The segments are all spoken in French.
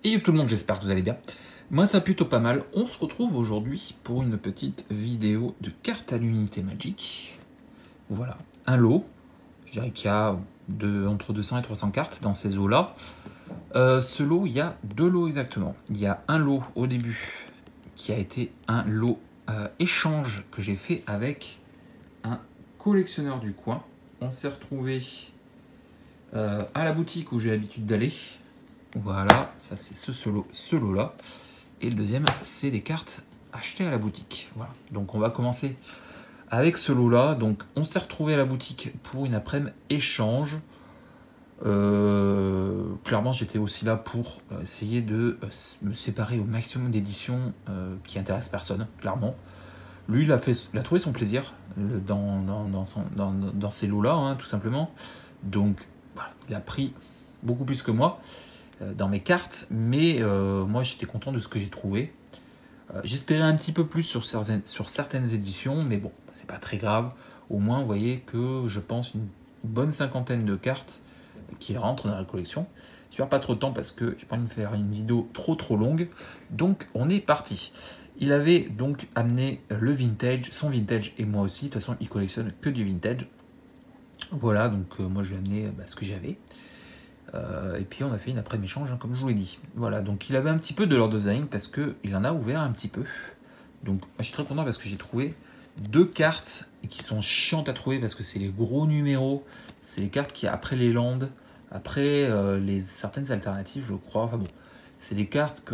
Et tout le monde, j'espère que vous allez bien. Moi, ça va plutôt pas mal. On se retrouve aujourd'hui pour une petite vidéo de cartes à l'unité Magic. Voilà, un lot. Je dirais qu'il y a entre 200 et 300 cartes dans ces lots-là. Ce lot, il y a deux lots exactement. Il y a un lot au début qui a été un lot échange que j'ai fait avec un collectionneur du coin. On s'est retrouvé à la boutique où j'ai l'habitude d'aller. Voilà, ça c'est ce lot-là. Et le deuxième, c'est des cartes achetées à la boutique. Voilà. Donc on va commencer avec ce lot-là. Donc on s'est retrouvé à la boutique pour une après-midi échange. Clairement, j'étais aussi là pour essayer de me séparer au maximum d'éditions qui intéressent personne, clairement. Lui, il a trouvé son plaisir dans ces lots-là, hein, tout simplement. Donc, voilà, il a pris beaucoup plus que moi dans mes cartes, mais moi, j'étais content de ce que j'ai trouvé. J'espérais un petit peu plus sur certaines éditions, mais bon, c'est pas très grave. Au moins, vous voyez que je pense une bonne cinquantaine de cartes qui rentrent dans la collection. Je perds pas trop de temps parce que j'ai pas envie de faire une vidéo trop longue. Donc, on est parti. Il avait donc amené le vintage, son vintage et moi aussi. De toute façon, il collectionne que du vintage. Voilà, donc moi je lui ai amené ce que j'avais. Et puis on a fait une après échange, hein, comme je vous l'ai dit. Voilà, donc il avait un petit peu de Lord of the Rings parce qu'il en a ouvert un petit peu. Donc je suis très content parce que j'ai trouvé deux cartes qui sont chiantes à trouver parce que c'est les gros numéros. C'est les cartes qui après les landes, après certaines alternatives, je crois. Enfin bon, c'est des cartes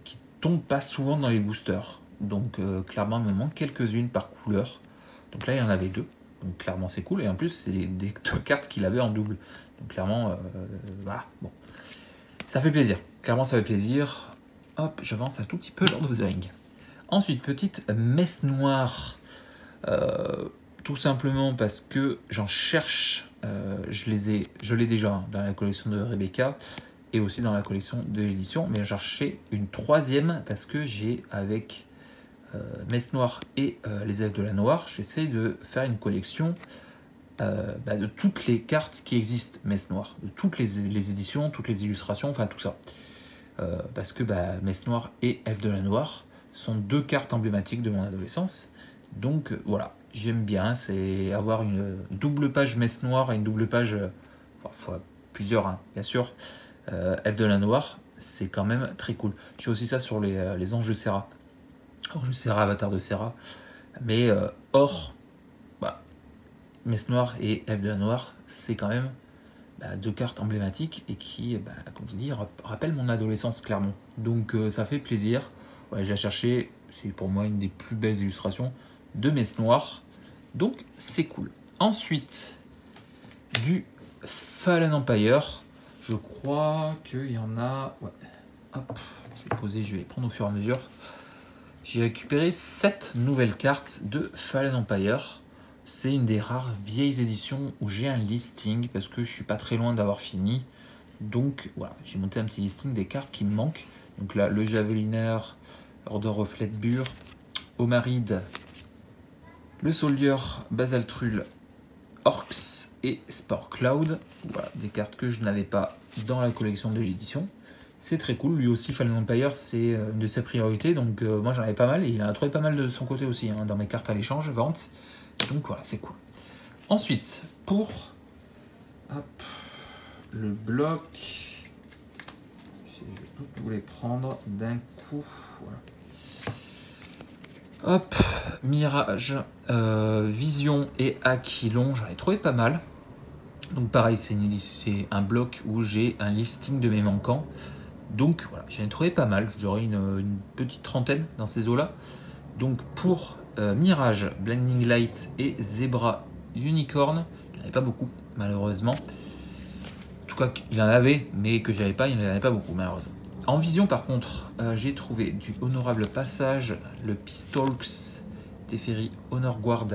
qui tombent pas souvent dans les boosters. Donc clairement, il me manque quelques-unes par couleur. Donc là, il y en avait deux. Donc clairement, c'est cool. Et en plus, c'est des deux cartes qu'il avait en double. Donc clairement, voilà, bon. Ça fait plaisir. Clairement, ça fait plaisir. Hop, j'avance un tout petit peu Lord of the Rings. Ensuite, petite messe noire. Tout simplement parce que j'en cherche. Je l'ai déjà dans la collection de Rebecca et aussi dans la collection de l'édition. Mais j'en cherchais une troisième parce que j'ai avec Messe Noire et les Elfes de la Noire, j'essaie de faire une collection de toutes les cartes qui existent Messe Noire, de toutes les éditions, toutes les illustrations, enfin tout ça. Parce que Messe Noire et Elfes de la Noire sont deux cartes emblématiques de mon adolescence. Donc voilà, j'aime bien, c'est avoir une double page Messe Noire et une double page, parfois plusieurs, hein, bien sûr, Elfes de la Noire, c'est quand même très cool. J'ai aussi ça sur les Anges de Serra. Anges de Serra, Avatar de Serra. Mais or, Messe Noire et Elfes de la Noire, c'est quand même deux cartes emblématiques et qui, comme je dis, rappellent mon adolescence clairement. Donc ça fait plaisir. Ouais, j'ai cherché, c'est pour moi une des plus belles illustrations de Messe Noire. Donc c'est cool. Ensuite, du Fallen Empire. Je crois qu'il y en a... Ouais. Hop, je vais poser, je vais les prendre au fur et à mesure. J'ai récupéré 7 nouvelles cartes de Fallen Empire. C'est une des rares vieilles éditions où j'ai un listing parce que je suis pas très loin d'avoir fini. Donc voilà, j'ai monté un petit listing des cartes qui me manquent. Donc là, le Javeliner, Order of Ledbur, Omaride, le Soldier, Basaltrul, Orcs et Spore Cloud. Voilà, des cartes que je n'avais pas dans la collection de l'édition. C'est très cool, lui aussi Fallen Empire c'est une de ses priorités, donc moi j'en avais pas mal et il en a trouvé pas mal de son côté aussi, hein, dans mes cartes à l'échange, vente. Donc voilà, c'est cool. Ensuite, pour le bloc, je vais toutes vous les prendre d'un coup. Voilà. Hop, Mirage, Vision et Aquilon, j'en ai trouvé pas mal. Donc pareil, c'est un bloc où j'ai un listing de mes manquants. Donc voilà, j'en ai trouvé pas mal, j'aurais une petite trentaine dans ces eaux-là. Donc pour Mirage, Blinding Light et Zebra Unicorn, il n'y en avait pas beaucoup malheureusement. En tout cas, il en avait, mais que j'avais pas, il n'y en avait pas beaucoup malheureusement. En vision par contre, j'ai trouvé du Honorable Passage, le Pistolks, Teferi Honor Guard,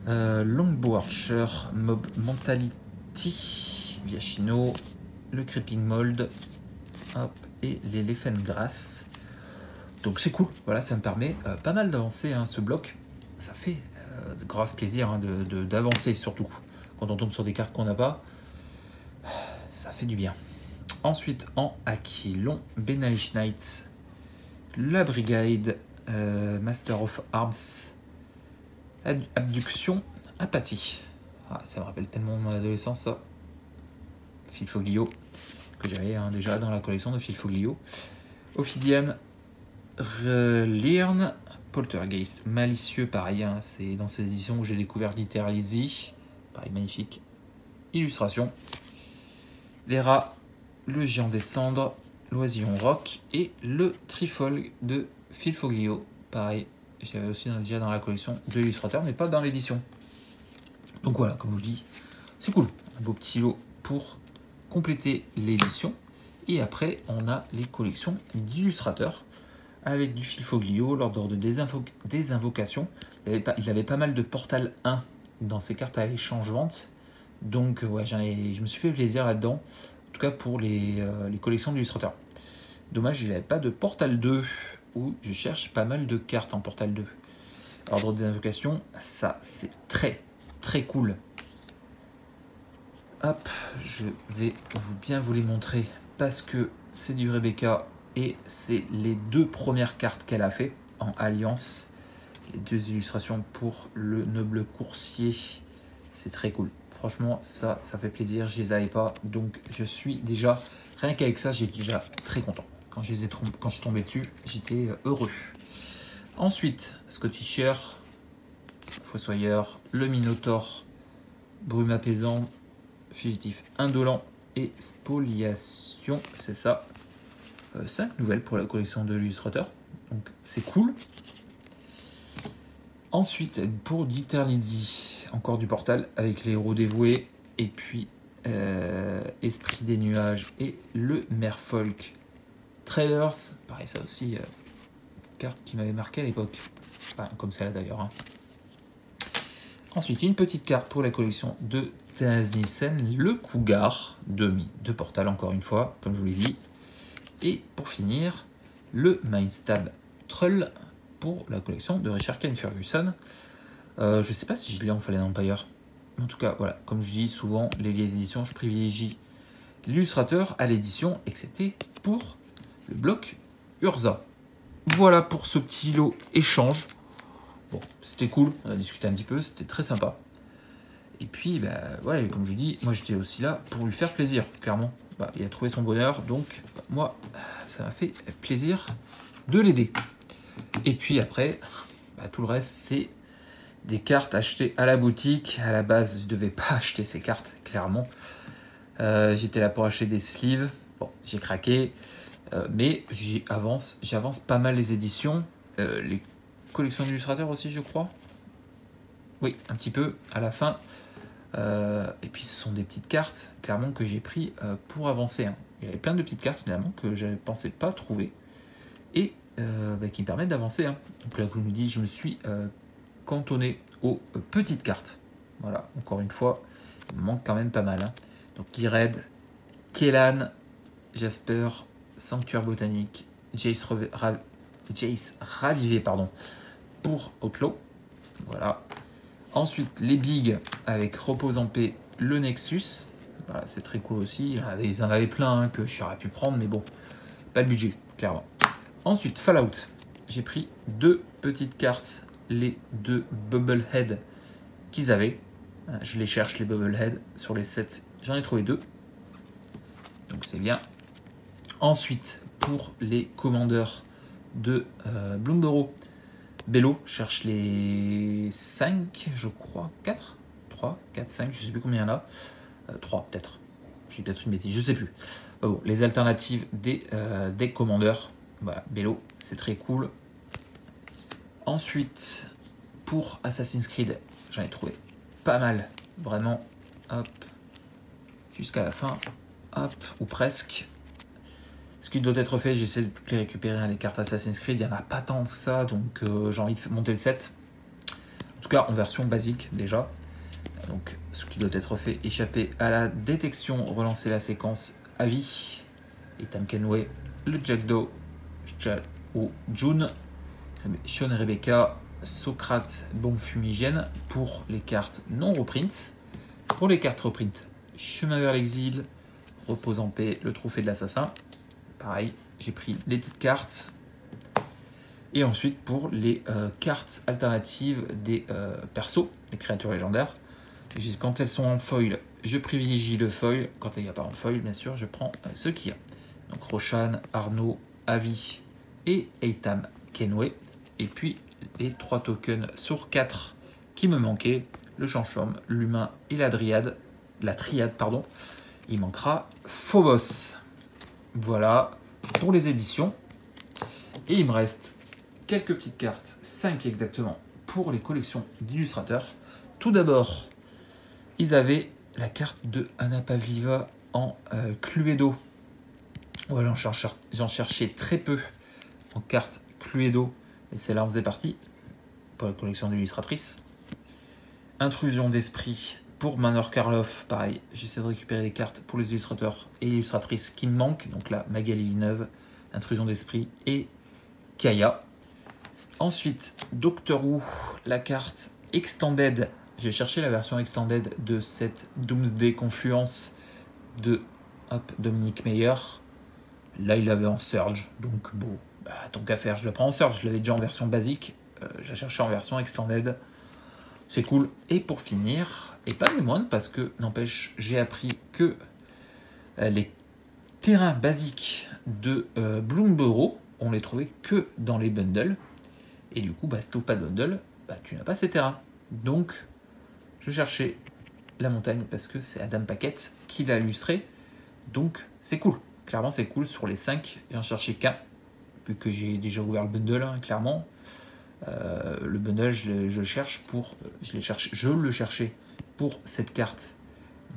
Longbow Archer, Mob Mentality, Viachino, le Creeping Mold, hop, et les Lefengrass. Donc c'est cool, voilà, ça me permet pas mal d'avancer hein, ce bloc. Ça fait de grave plaisir hein, d'avancer surtout. Quand on tombe sur des cartes qu'on n'a pas, ça fait du bien. Ensuite, en Aquilon, Benalish Knights, la Brigade, Master of Arms, Abduction, Apathie. Ah, ça me rappelle tellement mon adolescence, ça. Filfoglio, que j'avais déjà dans la collection de Filfoglio. Ophidian, Lyrn, Poltergeist, malicieux, pareil, hein, c'est dans ces éditions où j'ai découvert Literally, pareil, magnifique. Illustration. Les rats, le géant des cendres, l'oisillon rock et le trifolg de Filfoglio, pareil, j'avais aussi déjà dans la collection de l'illustrateur, mais pas dans l'édition. Donc voilà, comme je vous dis, c'est cool, un beau petit lot pour compléter l'édition. Et après, on a les collections d'illustrateurs avec du Filfoglio, l'ordre de désinvocation. Il avait pas mal de Portal 1 dans ses cartes à l'échange-vente. Donc ouais, je me suis fait plaisir là-dedans, en tout cas pour les collections d'illustrateurs. Dommage, il n'avait pas de Portal 2, où je cherche pas mal de cartes en Portal 2. Ordre de désinvocation, ça c'est très très cool. Hop, je vais bien vous les montrer parce que c'est du Rebecca et c'est les 2 premières cartes qu'elle a fait en alliance. Les 2 illustrations pour le noble coursier, c'est très cool. Franchement, ça fait plaisir, je les avais pas, donc je suis déjà, rien qu'avec ça, j'étais déjà très content. Quand je suis tombé dessus, j'étais heureux. Ensuite, Scottisher, Fossoyeur, le Minotaure, Brume apaisant, Fugitif indolent et Spoliation, c'est ça. 5 nouvelles pour la collection de l'illustrateur, donc c'est cool. Ensuite, pour d'Eternity, encore du Portal avec les héros dévoués, et puis Esprit des nuages et le Merfolk. Trailers, pareil, ça aussi, une carte qui m'avait marqué à l'époque, enfin, comme celle-là d'ailleurs. Hein. Ensuite, une petite carte pour la collection de Nissen, le Cougar, demi de Portal, encore une fois, comme je vous l'ai dit. Et pour finir, le Mindstab Troll pour la collection de Richard Kane Ferguson. Je ne sais pas si je l'ai en Fallen Empire. En tout cas, voilà, comme je dis souvent, les vieilles éditions, je privilégie l'illustrateur à l'édition, excepté pour le bloc Urza. Voilà pour ce petit lot échange. Bon, c'était cool, on a discuté un petit peu, c'était très sympa. Et puis, bah, voilà, comme je dis, moi j'étais aussi là pour lui faire plaisir, clairement. Bah, il a trouvé son bonheur, donc bah, moi, ça m'a fait plaisir de l'aider. Et puis après, bah, tout le reste, c'est des cartes achetées à la boutique. À la base, je ne devais pas acheter ces cartes, clairement. J'étais là pour acheter des sleeves. Bon, j'ai craqué, mais j'avance pas mal les éditions. Les collections d'illustrateurs aussi, je crois. Oui, un petit peu à la fin. Et puis ce sont des petites cartes, clairement, que j'ai pris pour avancer. Hein. Il y avait plein de petites cartes, finalement, que je ne pensais pas trouver. Et bah, qui me permettent d'avancer. Hein. Donc là, comme je vous dis, je me suis cantonné aux petites cartes. Voilà, encore une fois, il me manque quand même pas mal. Hein. Donc Ired, Kellan, Jasper, Sanctuaire Botanique, Jace Ravivé, pardon, pour Outlaw. Voilà. Ensuite, les bigs avec Repose en paix, le Nexus. Voilà, c'est très cool aussi. Ils en avaient plein hein, que j'aurais pu prendre, mais bon, pas le budget, clairement. Ensuite, Fallout. J'ai pris 2 petites cartes, les 2 Bubblehead qu'ils avaient. Je les cherche, les Bubblehead. Sur les 7, j'en ai trouvé 2. Donc c'est bien. Ensuite, pour les commandeurs de Bloomborough, Bello cherche les 5, je crois, 4, 3, 4, 5, je sais plus combien il y en a. 3 peut-être. J'ai peut-être une bêtise, je sais plus. Bon, les alternatives des commandeurs. Voilà, Bello, c'est très cool. Ensuite, pour Assassin's Creed, j'en ai trouvé pas mal. Vraiment, hop, jusqu'à la fin, hop, ou presque. Ce qui doit être fait, j'essaie de les récupérer, hein, les cartes Assassin's Creed, il n'y en a pas tant que ça, donc j'ai envie de monter le set. En tout cas, en version basique, déjà. Donc, ce qui doit être fait, échapper à la détection, relancer la séquence à vie. Ethan Kenway, le Jackdaw, ou June, Sean Rebecca, Socrate, Bombe Fumigène pour les cartes non reprints. Pour les cartes reprints, Chemin vers l'exil, repose en paix, le trophée de l'assassin. Pareil, j'ai pris les petites cartes. Et ensuite, pour les cartes alternatives des persos, des créatures légendaires, quand elles sont en foil, je privilégie le foil. Quand il n'y a pas en foil, bien sûr, je prends ce qu'il y a. Donc Roshan, Arnaud, Avi et Eitam Kenway. Et puis les 3 tokens sur 4 qui me manquaient, le change-forme, l'humain et la triade, pardon. Il manquera Phobos. Voilà pour les éditions. Et il me reste quelques petites cartes, 5 exactement, pour les collections d'illustrateurs. Tout d'abord, ils avaient la carte de Anna Pavlova en Cluedo. Voilà, j'en cherchais très peu en carte Cluedo, et celle-là en faisait partie pour la collection d'illustratrices. Intrusion d'esprit pour Manor Karloff, pareil, j'essaie de récupérer les cartes pour les illustrateurs et illustratrices qui me manquent. Donc là, Magali Villeneuve, Intrusion d'esprit et Kaya. Ensuite, Doctor Who, la carte Extended. J'ai cherché la version Extended de cette Doomsday Confluence de Dominique Meyer. Là, il l'avait en Surge, donc bon, tant qu'à faire, je le prends en Surge. Je l'avais déjà en version basique, j'ai cherché en version Extended. C'est cool. Et pour finir, et pas des moindres, parce que, n'empêche, j'ai appris que les terrains basiques de Bloomburrow, on les trouvait que dans les bundles. Et du coup, si tu n'ouvres pas de bundle, tu n'as pas ces terrains. Donc, je cherchais la montagne parce que c'est Adam Paquette qui l'a illustré. Donc, c'est cool. Clairement, c'est cool. Sur les 5, j'en cherchais qu'un. Vu que j'ai déjà ouvert le bundle, hein, clairement. Le bundle, je le cherchais pour cette carte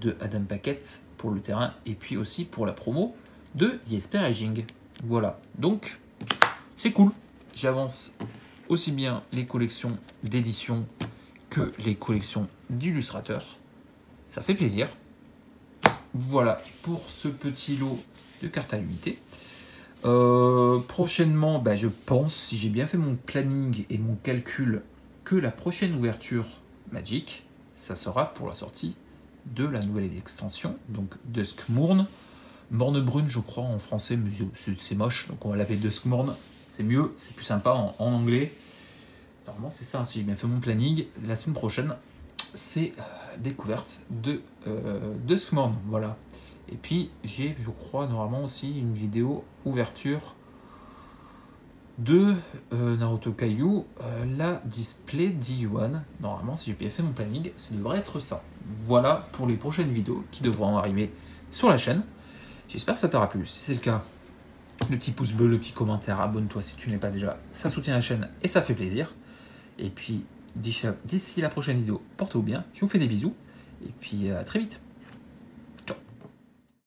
de Adam Paquette pour le terrain. Et puis aussi pour la promo de Jesper Ejing. Voilà. Donc, c'est cool. J'avance aussi bien les collections d'édition que les collections d'illustrateurs. Ça fait plaisir. Voilà pour ce petit lot de cartes à l'unité. Prochainement, je pense, si j'ai bien fait mon planning et mon calcul, que la prochaine ouverture Magic, ça sera pour la sortie de la nouvelle extension, donc Duskmourn. Mornebrune, je crois, en français, mais c'est moche, donc on va l'appeler Duskmourn. C'est mieux, c'est plus sympa en anglais. Normalement, c'est ça, si j'ai bien fait mon planning. La semaine prochaine, c'est découverte de Duskmourn, voilà. Et puis, j'ai, je crois, normalement aussi une vidéo ouverture de Naruto Kaiou, la display d'I1. Normalement, si j'ai bien fait mon planning, ça devrait être ça. Voilà pour les prochaines vidéos qui devront arriver sur la chaîne. J'espère que ça t'aura plu. Si c'est le cas, le petit pouce bleu, le petit commentaire, abonne-toi si tu ne l'es pas déjà. Ça soutient la chaîne et ça fait plaisir. Et puis, d'ici la prochaine vidéo, portez-vous bien. Je vous fais des bisous. Et puis, à très vite.